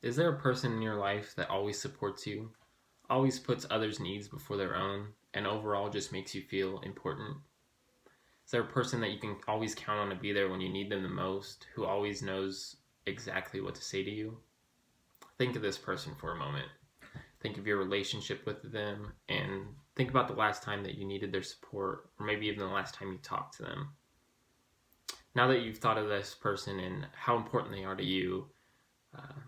Is there a person in your life that always supports you, always puts others' needs before their own, and overall just makes you feel important? Is there a person that you can always count on to be there when you need them the most, who always knows exactly what to say to you? Think of this person for a moment. Think of your relationship with them and think about the last time that you needed their support, or maybe even the last time you talked to them. Now that you've thought of this person and how important they are to you,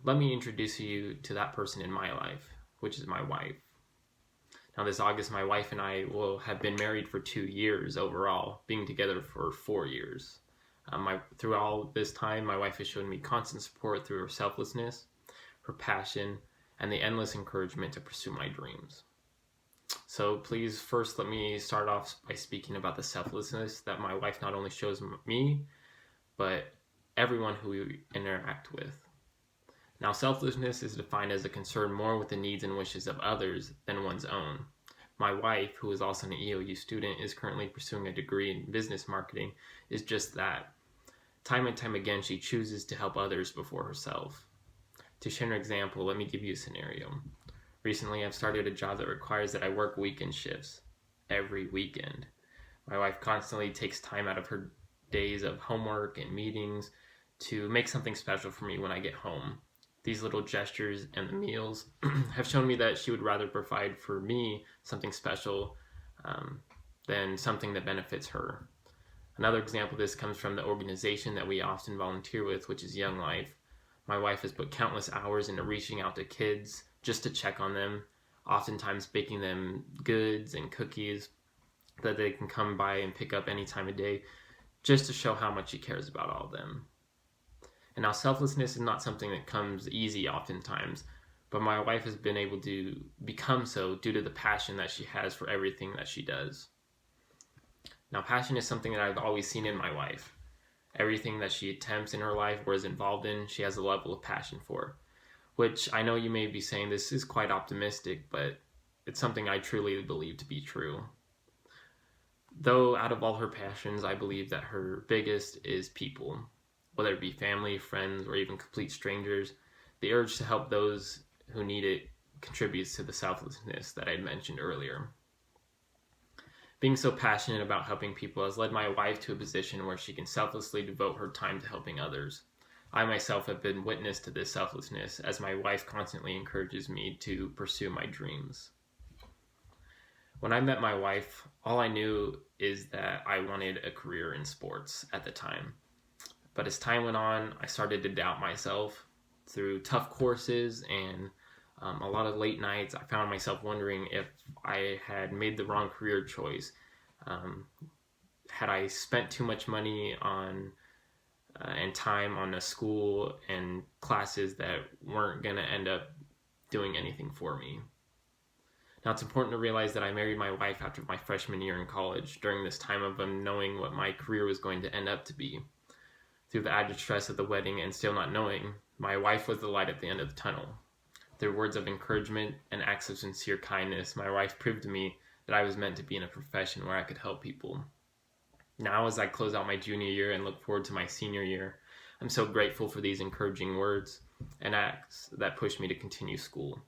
let me introduce you to that person in my life, which is my wife. Now, this August, my wife and I will have been married for 2 years overall, being together for 4 years. Through all this time, my wife has shown me constant support through her selflessness, her passion, and the endless encouragement to pursue my dreams. So please, first, let me start off by speaking about the selflessness that my wife not only shows me, but everyone who we interact with. Now, selflessness is defined as a concern more with the needs and wishes of others than one's own. My wife, who is also an EOU student, is currently pursuing a degree in business marketing, is just that. Time and time again, she chooses to help others before herself. To share an example, let me give you a scenario. Recently, I've started a job that requires that I work weekend shifts every weekend. My wife constantly takes time out of her days of homework and meetings to make something special for me when I get home. These little gestures and the meals have shown me that she would rather provide for me something special than something that benefits her. Another example of this comes from the organization that we often volunteer with, which is Young Life. My wife has put countless hours into reaching out to kids just to check on them, oftentimes baking them goods and cookies that they can come by and pick up any time of day, just to show how much she cares about all of them. And now, selflessness is not something that comes easy oftentimes, but my wife has been able to become so due to the passion that she has for everything that she does. Now, passion is something that I've always seen in my wife. Everything that she attempts in her life or is involved in, she has a level of passion for, which I know you may be saying this is quite optimistic, but it's something I truly believe to be true. Though out of all her passions, I believe that her biggest is people. Whether it be family, friends, or even complete strangers, the urge to help those who need it contributes to the selflessness that I mentioned earlier. Being so passionate about helping people has led my wife to a position where she can selflessly devote her time to helping others. I myself have been witness to this selflessness as my wife constantly encourages me to pursue my dreams. When I met my wife, all I knew is that I wanted a career in sports at the time. But as time went on, I started to doubt myself. Through tough courses and a lot of late nights, I found myself wondering if I had made the wrong career choice. Had I spent too much money on and time on a school and classes that weren't going to end up doing anything for me. Now, it's important to realize that I married my wife after my freshman year in college, during this time of unknowing what my career was going to end up to be. Through the added stress of the wedding and still not knowing, my wife was the light at the end of the tunnel. Through words of encouragement and acts of sincere kindness, my wife proved to me that I was meant to be in a profession where I could help people. Now, as I close out my junior year and look forward to my senior year, I'm so grateful for these encouraging words and acts that push me to continue school.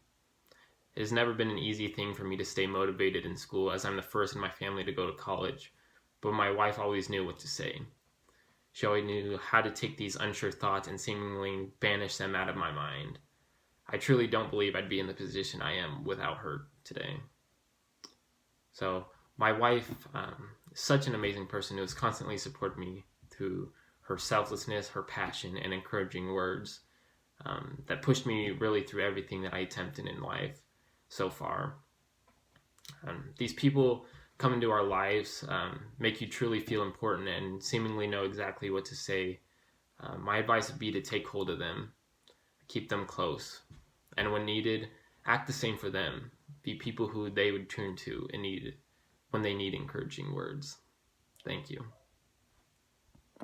It has never been an easy thing for me to stay motivated in school, as I'm the first in my family to go to college, but my wife always knew what to say. She always knew how to take these unsure thoughts and seemingly banish them out of my mind. I truly don't believe I'd be in the position I am without her today. So my wife is such an amazing person who has constantly supported me through her selflessness, her passion, and encouraging words that pushed me really through everything that I attempted in life so far. These people come into our lives, make you truly feel important and seemingly know exactly what to say. My advice would be to take hold of them, keep them close, and when needed, act the same for them. Be people who they would turn to when they need encouraging words. Thank you.